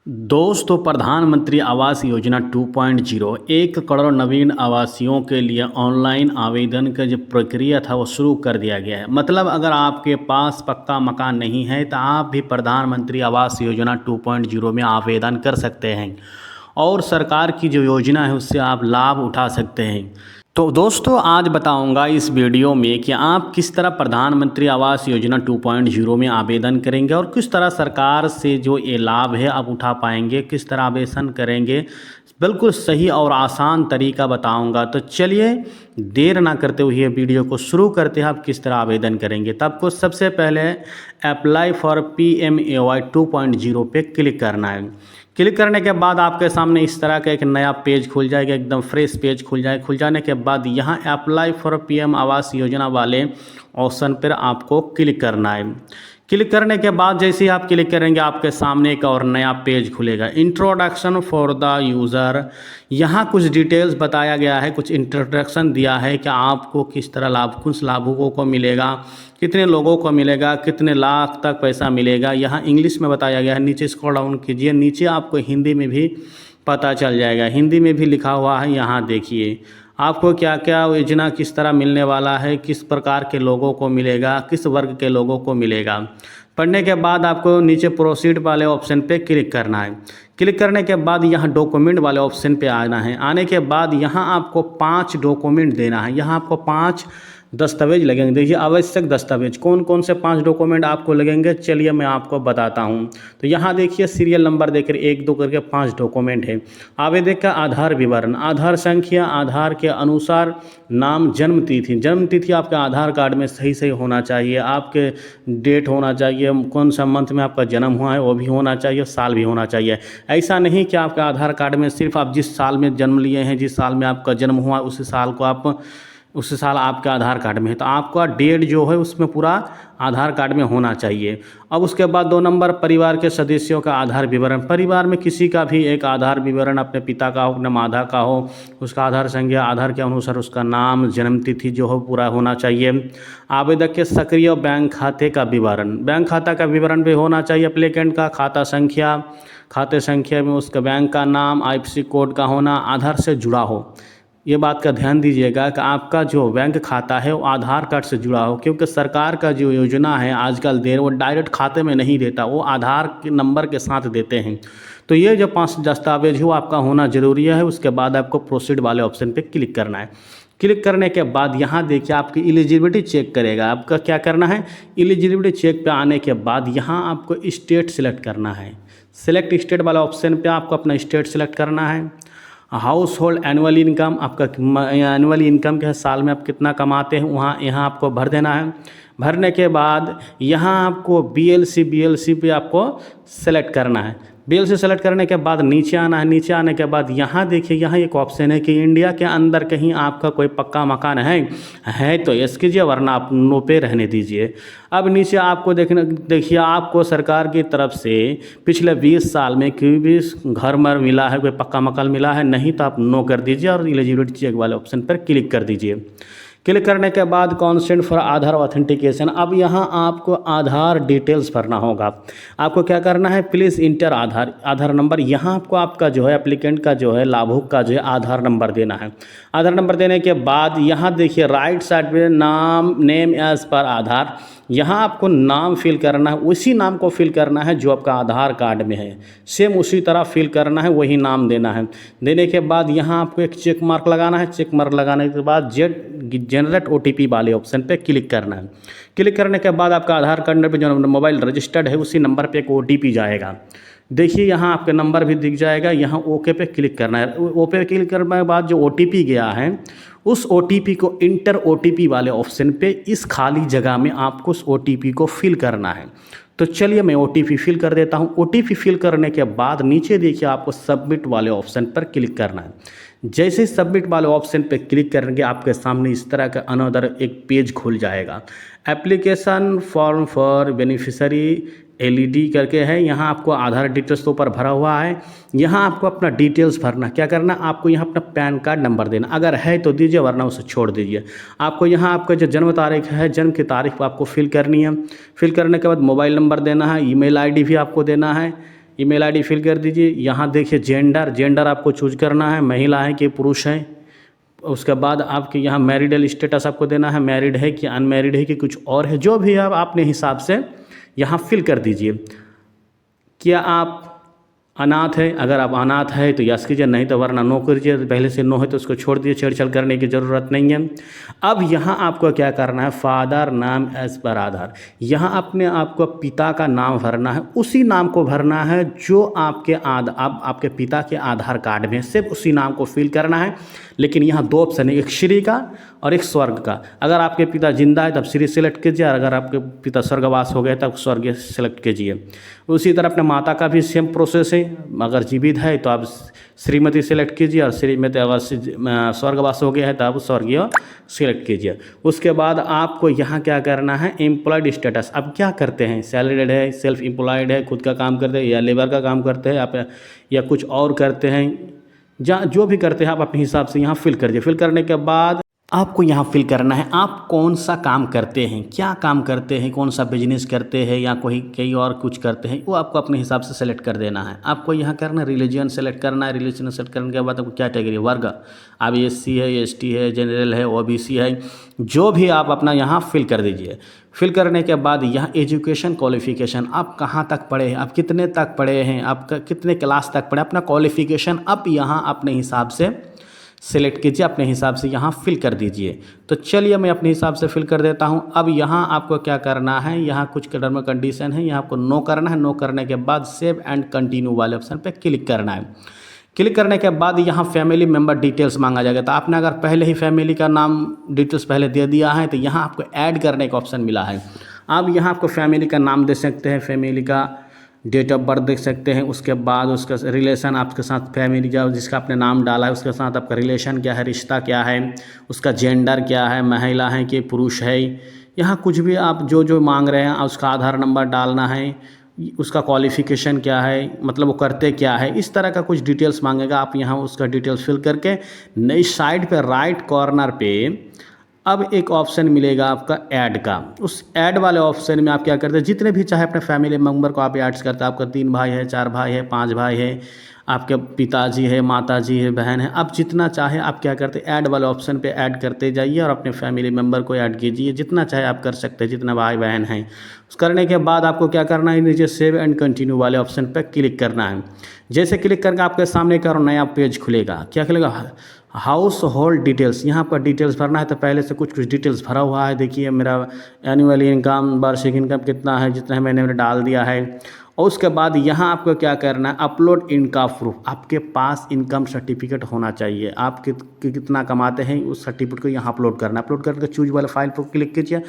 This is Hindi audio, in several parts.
दोस्तों, प्रधानमंत्री आवास योजना 2.0 1 करोड़ नवीन आवासियों के लिए ऑनलाइन आवेदन का जो प्रक्रिया था वो शुरू कर दिया गया है। मतलब अगर आपके पास पक्का मकान नहीं है तो आप भी प्रधानमंत्री आवास योजना 2.0 में आवेदन कर सकते हैं और सरकार की जो योजना है उससे आप लाभ उठा सकते हैं। तो दोस्तों, आज बताऊंगा इस वीडियो में कि आप किस तरह प्रधानमंत्री आवास योजना 2.0 में आवेदन करेंगे और किस तरह सरकार से जो ये लाभ है आप उठा पाएंगे, किस तरह आवेदन करेंगे। बिल्कुल सही और आसान तरीका बताऊंगा। तो चलिए देर ना करते हुए वीडियो को शुरू करते हैं। आप किस तरह आवेदन करेंगे तब को सबसे पहले अप्लाई फॉर PMAY 2.0 पे क्लिक करना है। क्लिक करने के बाद आपके सामने इस तरह का एक नया पेज खुल जाएगा, एकदम फ्रेश पेज खुल जाए। खुल जाने के बाद यहाँ apply for PM Awas Yojana वाले ऑप्शन पर आपको क्लिक करना है। क्लिक करने के बाद जैसे ही आप क्लिक करेंगे आपके सामने एक और नया पेज खुलेगा, इंट्रोडक्शन फॉर द यूज़र। यहाँ कुछ डिटेल्स बताया गया है, कुछ इंट्रोडक्शन दिया है कि आपको किस तरह लाभ, कुछ लाभुकों को मिलेगा, कितने लोगों को मिलेगा, कितने लाख तक पैसा मिलेगा। यहाँ इंग्लिश में बताया गया है। नीचे स्क्रॉल डाउन कीजिए, नीचे आपको हिंदी में भी पता चल जाएगा, हिंदी में भी लिखा हुआ है। यहाँ देखिए आपको क्या क्या योजना किस तरह मिलने वाला है, किस प्रकार के लोगों को मिलेगा, किस वर्ग के लोगों को मिलेगा। पढ़ने के बाद आपको नीचे प्रोसीड वाले ऑप्शन पे क्लिक करना है। क्लिक करने के बाद यहाँ डॉक्यूमेंट वाले ऑप्शन पे आना है। आने के बाद यहाँ आपको 5 डॉक्यूमेंट देना है। यहाँ आपको 5 दस्तावेज लगेंगे। देखिए आवश्यक दस्तावेज कौन कौन से 5 डॉक्यूमेंट आपको लगेंगे, चलिए मैं आपको बताता हूँ। तो यहाँ देखिए सीरियल नंबर देकर 1 2 करके 5 डॉक्यूमेंट है। आवेदक का आधार विवरण, आधार संख्या, आधार के अनुसार नाम, जन्म तिथि। जन्म तिथि आपके आधार कार्ड में सही सही होना चाहिए, आपके डेट होना चाहिए, कौन सा मंथ में आपका जन्म हुआ है वो भी होना चाहिए, साल भी होना चाहिए। ऐसा नहीं कि आपके आधार कार्ड में सिर्फ आप जिस साल में जन्म लिए हैं, जिस साल में आपका जन्म हुआ उसी साल को आप उस साल आपके आधार कार्ड में है, तो आपका डेट जो है उसमें पूरा आधार कार्ड में होना चाहिए। अब उसके बाद 2 नंबर परिवार के सदस्यों का आधार विवरण। परिवार में किसी का भी एक आधार विवरण, अपने पिता का हो, अपने माता का हो, उसका आधार संख्या, आधार के अनुसार उसका नाम, जन्म तिथि जो हो पूरा होना चाहिए। आवेदक के सक्रिय बैंक खाते का विवरण, बैंक खाता का विवरण भी होना चाहिए। एप्लीकेंट का खाता संख्या, खाते संख्या में उसका बैंक का नाम, IFSC कोड का होना, आधार से जुड़ा हो। ये बात का ध्यान दीजिएगा कि आपका जो बैंक खाता है वो आधार कार्ड से जुड़ा हो, क्योंकि सरकार का जो योजना है आजकल वो डायरेक्ट खाते में नहीं देता, वो आधार के नंबर के साथ देते हैं। तो ये जो 5 दस्तावेज हो आपका होना ज़रूरी है। उसके बाद आपको प्रोसीड वाले ऑप्शन पे क्लिक करना है। क्लिक करने के बाद यहाँ देखिए आपकी एलिजिबिलिटी चेक करेगा। आपका क्या करना है, एलिजिबिलिटी चेक पे आने के बाद यहाँ आपको स्टेट सेलेक्ट करना है। सेलेक्ट स्टेट वाला ऑप्शन पे आपको अपना स्टेट सेलेक्ट करना है। हाउस होल्ड एनुअल इनकम, आपका एनुअल इनकम के साल में आप कितना कमाते हैं वहाँ यहाँ आपको भर देना है। भरने के बाद यहाँ आपको BLC पे आपको सेलेक्ट करना है। BLC सेलेक्ट करने के बाद नीचे आना है। नीचे आने के बाद यहाँ देखिए यहाँ एक ऑप्शन है कि इंडिया के अंदर कहीं आपका कोई पक्का मकान है तो यस कीजिए, वरना आप नो पे रहने दीजिए। अब नीचे आपको देखिए आपको सरकार की तरफ से पिछले 20 साल में कोई भी घर मर मिला है, कोई पक्का मकान मिला है, नहीं तो आप नो कर दीजिए और एलिजिबिलिटी चेक वाले ऑप्शन पर क्लिक कर दीजिए। क्लिक करने के बाद कॉन्सेंट फॉर आधार ऑथेंटिकेशन। अब यहाँ आपको आधार डिटेल्स भरना होगा। आपको क्या करना है, प्लीज़ इंटर आधार नंबर। यहाँ आपको आपका जो है एप्लीकेंट का जो है लाभुक का जो है आधार नंबर देना है। आधार नंबर देने के बाद यहाँ देखिए राइट साइड पे नेम एज पर आधार। यहाँ आपको नाम फिल करना है, उसी नाम को फिल करना है जो आपका आधार कार्ड में है, सेम उसी तरह फिल करना है, वही नाम देना है। देने के बाद यहाँ आपको एक चेक मार्क लगाना है। चेक मार्क लगाने के बाद जनरेट OTP वाले ऑप्शन पे क्लिक करना है। क्लिक करने के बाद आपका आधार कार्ड पे जो मोबाइल रजिस्टर्ड है उसी नंबर पे एक OTP जाएगा। देखिए यहाँ आपका नंबर भी दिख जाएगा। यहाँ ओके पे क्लिक करना है। ओके पे क्लिक करने के बाद जो OTP गया है उस OTP को इंटर OTP वाले ऑप्शन पे इस खाली जगह में आपको उस OTP को फिल करना है। तो चलिए मैं OTP फिल कर देता हूँ। OTP फिल करने के बाद नीचे देखिए आपको सबमिट वाले ऑप्शन पर क्लिक करना है। जैसे ही सबमिट वाले ऑप्शन पर क्लिक करेंगे आपके सामने इस तरह का अनदर एक पेज खुल जाएगा। Application form for beneficiary LED करके है। यहाँ आपको आधार डिटेल्स तो ऊपर भरा हुआ है। यहाँ आपको अपना डिटेल्स भरना, क्या करना, आपको यहाँ अपना पैन कार्ड नंबर देना, अगर है तो दीजिए वरना उसे छोड़ दीजिए। आपको यहाँ आपका जो जन्म तारीख है, जन्म की तारीख आपको फिल करनी है। फिल करने के बाद मोबाइल नंबर देना है, email ID भी आपको देना है। ईमेल आईडी फिल कर दीजिए। यहाँ देखिए जेंडर आपको चूज करना है, महिला है कि पुरुष है। उसके बाद आपके यहाँ मैरिडल स्टेटस आपको देना है, मैरिड है कि अनमैरिड है कि कुछ और है, जो भी आप अपने हिसाब से यहाँ फिल कर दीजिए। क्या आप अनाथ है? अगर आप अनाथ है तो यस कीजिए, नहीं तो वरना नो कीजिए। पहले से नो है तो उसको छोड़ दीजिए, छेड़छाड़ करने की ज़रूरत नहीं है। अब यहाँ आपको क्या करना है, फादर नाम एज पर आधार, यहाँ अपने आपको पिता का नाम भरना है, उसी नाम को भरना है जो आपके पिता के आधार कार्ड में, सिर्फ उसी नाम को फिल करना है। लेकिन यहाँ दो ऑप्शन है, एक श्री का और एक स्वर्ग का। अगर आपके पिता जिंदा है तब श्री सेलेक्ट कीजिए, और अगर आपके पिता स्वर्गवास हो गए तब स्वर्ग सेलेक्ट कीजिए। उसी तरह अपने माता का भी सेम प्रोसेस है, अगर जीवित है तो आप श्रीमती सेलेक्ट कीजिए, और श्रीमती अगर स्वर्गवास हो गया है तो आप स्वर्गीय सेलेक्ट कीजिए। उसके बाद आपको यहाँ क्या करना है, एम्प्लॉयड स्टेटस। अब क्या करते हैं, सैलरीड है, सेल्फ एम्प्लॉयड है, खुद का काम करते हैं या लेबर का काम करते हैं आप, या कुछ और करते हैं, जहाँ जो भी करते हैं आप अपने हिसाब से यहाँ फिल करिए। फिल करने के बाद आपको यहाँ फिल करना है आप कौन सा काम करते हैं, क्या काम करते हैं, कौन सा बिजनेस करते हैं या कहीं और कुछ करते हैं, वो आपको अपने हिसाब से सेलेक्ट कर देना है। आपको यहाँ करना रिलीजन सेलेक्ट करना है। रिलीजन सेलेक्ट करने के बाद आपको क्या कैटेगरी, वर्ग, आप एससी है, एसटी है, जनरल है, ओबीसी है, जो भी आप अपना यहाँ फिल कर दीजिए। फिल करने के बाद यहाँ एजुकेशन क्वालिफिकेशन, आप कहाँ तक पढ़े हैं, आप कितने तक पढ़े हैं, आप कितने क्लास तक पढ़े, अपना क्वालिफिकेशन आप यहाँ अपने हिसाब से सेलेक्ट कीजिए, अपने हिसाब से यहाँ फिल कर दीजिए। तो चलिए मैं अपने हिसाब से फिल कर देता हूँ। अब यहाँ आपको क्या करना है, यहाँ कुछ टर्म कंडीशन है, यहाँ आपको नो करना है। नो करने के बाद सेव एंड कंटिन्यू वाले ऑप्शन पे क्लिक करना है। क्लिक करने के बाद यहाँ फैमिली मेम्बर डिटेल्स मांगा जाएगा। तो आपने अगर पहले ही फैमिली का नाम डिटेल्स पहले दे दिया है तो यहाँ आपको ऐड करने का ऑप्शन मिला है। अब यहाँ आपको फैमिली का नाम दे सकते हैं, फैमिली का डेट ऑफ बर्थ देख सकते हैं, उसके बाद उसका रिलेशन आपके साथ, फैमिली का जिसका आपने नाम डाला है उसके साथ आपका रिलेशन क्या है, रिश्ता क्या है, उसका जेंडर क्या है, महिला है कि पुरुष है। यहाँ कुछ भी आप जो मांग रहे हैं उसका आधार नंबर डालना है, उसका क्वालिफिकेशन क्या है, मतलब वो करते क्या है, इस तरह का कुछ डिटेल्स मांगेगा। आप यहाँ उसका डिटेल्स फिल करके नई साइड पे राइट कॉर्नर पे अब एक ऑप्शन मिलेगा आपका ऐड का। उस ऐड वाले ऑप्शन में आप क्या करते हैं, जितने भी चाहे अपने फैमिली मेम्बर को आप ऐड करते हैं। आपका 3 भाई है, 4 भाई है, 5 भाई है, आपके पिताजी है, माताजी है, बहन है, आप जितना चाहे आप क्या करते हैं ऐड वाले ऑप्शन पे ऐड करते जाइए और अपने फैमिली मेम्बर को ऐड कीजिए। जितना चाहे आप कर सकते हैं, जितना भाई बहन हैं। उस करने के बाद आपको क्या करना है, नीचे सेव एंड कंटिन्यू वाले ऑप्शन पर क्लिक करना है। जैसे क्लिक करके आपके सामने एक और नया पेज खुलेगा। क्या खुलेगा, हाउस होल्ड डिटेल्स। यहाँ पर डिटेल्स भरना है। तो पहले से कुछ डिटेल्स भरा हुआ है। देखिए मेरा एनुअल इनकम, वार्षिक इनकम कितना है, जितना है मैंने डाल दिया है। और उसके बाद यहाँ आपको क्या करना है, अपलोड इनकम प्रूफ। आपके पास इनकम सर्टिफिकेट होना चाहिए, आप कितना कमाते हैं उस सर्टिफिकेट को यहाँ अपलोड करना है। अपलोड करके चूज वाले फाइल पर क्लिक कीजिए।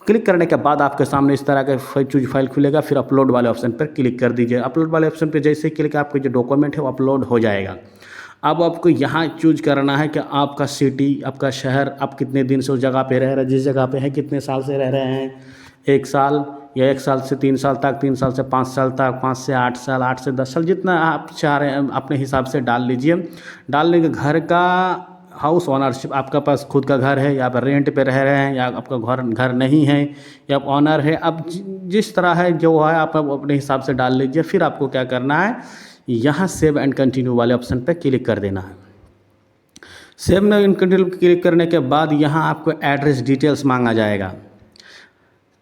क्लिक करने के बाद आपके सामने इस तरह का चूज फाइल खुलेगा। फिर अपलोड वाले ऑप्शन पर क्लिक कर दीजिए। अपलोड वाले ऑप्शन पर जैसे क्लिक आपके जो डॉक्यूमेंट है वो अपलोड हो जाएगा। अब आपको यहाँ चूज करना है कि आपका सिटी, आपका शहर, आप कितने दिन से उस जगह पे रह रहे हैं, जिस जगह पे है कितने साल से रह रहे हैं, 1 साल या 1 साल से 3 साल तक, 3 साल से 5 साल तक, 5 से 8 साल, 8 से 10 साल, जितना आप चाह रहे हैं अपने हिसाब से डाल लीजिए। डालने के घर का हाउस ओनरशिप, आपका पास खुद का घर है या आप रेंट पे रह रहे हैं या आपका घर नहीं है या आप ओनर है, अब जिस तरह है जो है आप अपने हिसाब से डाल लीजिए। फिर आपको क्या करना है, यहाँ सेव एंड कंटिन्यू वाले ऑप्शन पे क्लिक कर देना है। सेव एंड कंटिन्यू क्लिक करने के बाद यहाँ आपको एड्रेस डिटेल्स मांगा जाएगा।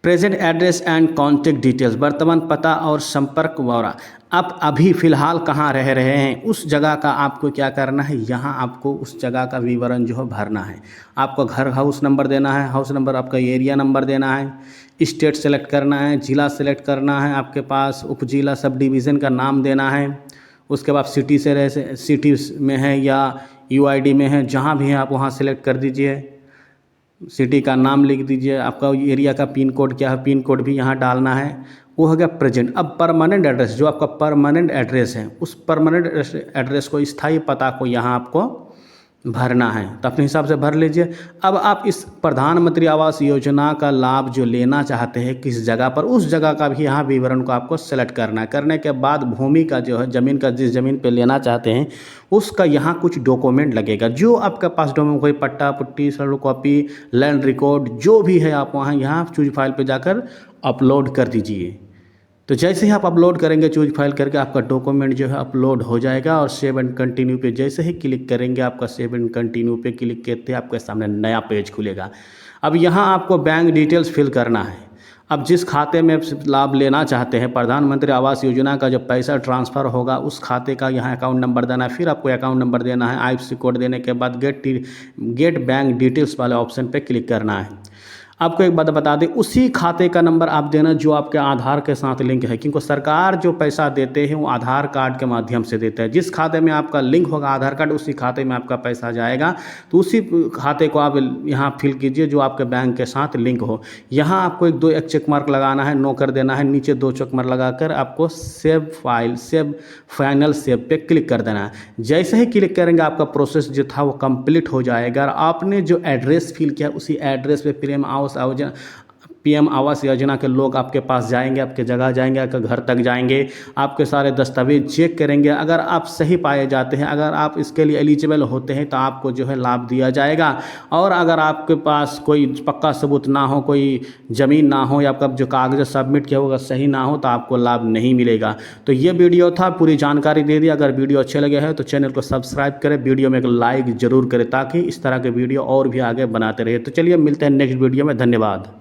Present address and contact details, वर्तमान पता और संपर्क ब्यौरा। आप अभी फ़िलहाल कहाँ रह रहे हैं उस जगह का आपको क्या करना है, यहाँ आपको उस जगह का विवरण जो है भरना है। आपको घर हाउस नंबर देना है, हाउस नंबर, आपका एरिया नंबर देना है, स्टेट सेलेक्ट करना है, ज़िला सेलेक्ट करना है, आपके पास उप ज़िला सब डिवीज़न का नाम देना है। उसके बाद सिटी से रहे, सिटी में है या यूआईडी में है, जहाँ भी है आप वहाँ सेलेक्ट कर दीजिए। सिटी का नाम लिख दीजिए। आपका एरिया का पिन कोड क्या है, पिन कोड भी यहाँ डालना है। वो हो गया प्रेजेंट। अब परमानेंट एड्रेस, जो आपका परमानेंट एड्रेस है उस परमानेंट एड्रेस को, स्थायी पता को यहाँ आपको भरना है। तो अपने हिसाब से भर लीजिए। अब आप इस प्रधानमंत्री आवास योजना का लाभ जो लेना चाहते हैं किस जगह पर, उस जगह का भी यहाँ विवरण को आपको सेलेक्ट करना है। करने के बाद भूमि का जो है, ज़मीन का, जिस ज़मीन पे लेना चाहते हैं उसका यहाँ कुछ डॉक्यूमेंट लगेगा। जो आपके पास डॉक्यूमेंट, कोई पट्टा पुट्टी, सर्व कॉपी, लैंड रिकॉर्ड, जो भी है आप वहाँ यहाँ चूज फाइल पर जाकर अपलोड कर दीजिए। तो जैसे ही आप अपलोड करेंगे चूज फाइल करके आपका डॉक्यूमेंट जो है अपलोड हो जाएगा और सेव एंड कंटिन्यू पे जैसे ही क्लिक करेंगे आपका सेव एंड कंटिन्यू पे क्लिक करते आपके सामने नया पेज खुलेगा। अब यहाँ आपको बैंक डिटेल्स फिल करना है। अब जिस खाते में लाभ लेना चाहते हैं प्रधानमंत्री आवास योजना का जो पैसा ट्रांसफ़र होगा उस खाते का यहाँ अकाउंट नंबर देना है। फिर आपको अकाउंट नंबर देना है। IFSC कोड देने के बाद गेट बैंक डिटेल्स वाले ऑप्शन पे क्लिक करना है। आपको एक बात बता दें, उसी खाते का नंबर आप देना जो आपके आधार के साथ लिंक है, क्योंकि सरकार जो पैसा देते हैं वो आधार कार्ड के माध्यम से देते हैं। जिस खाते में आपका लिंक होगा आधार कार्ड उसी खाते में आपका पैसा जाएगा। तो उसी खाते को आप यहाँ फिल कीजिए जो आपके बैंक के साथ लिंक हो। यहाँ आपको एक चेक मार्क लगाना है, नो कर देना है। नीचे 2 चेक मार्क लगाकर आपको सेव फाइनल सेव पे क्लिक कर देना है। जैसे ही क्लिक करेंगे आपका प्रोसेस जो था वो कंप्लीट हो जाएगा। और आपने जो एड्रेस फिल किया उसी एड्रेस पे पीएम आवास योजना के लोग आपके पास जाएंगे, आपके जगह जाएंगे, आपके घर तक जाएंगे, आपके सारे दस्तावेज चेक करेंगे। अगर आप सही पाए जाते हैं, अगर आप इसके लिए एलिजिबल होते हैं तो आपको जो है लाभ दिया जाएगा। और अगर आपके पास कोई पक्का सबूत ना हो, कोई ज़मीन ना हो या आपका जो कागज़ सबमिट किया होगा सही ना हो तो आपको लाभ नहीं मिलेगा। तो ये वीडियो था, पूरी जानकारी दे दी। अगर वीडियो अच्छे लगे हैं तो चैनल को सब्सक्राइब करें, वीडियो में एक लाइक ज़रूर करें ताकि इस तरह के वीडियो और भी आगे बनाते रहे। तो चलिए मिलते हैं नेक्स्ट वीडियो में। धन्यवाद।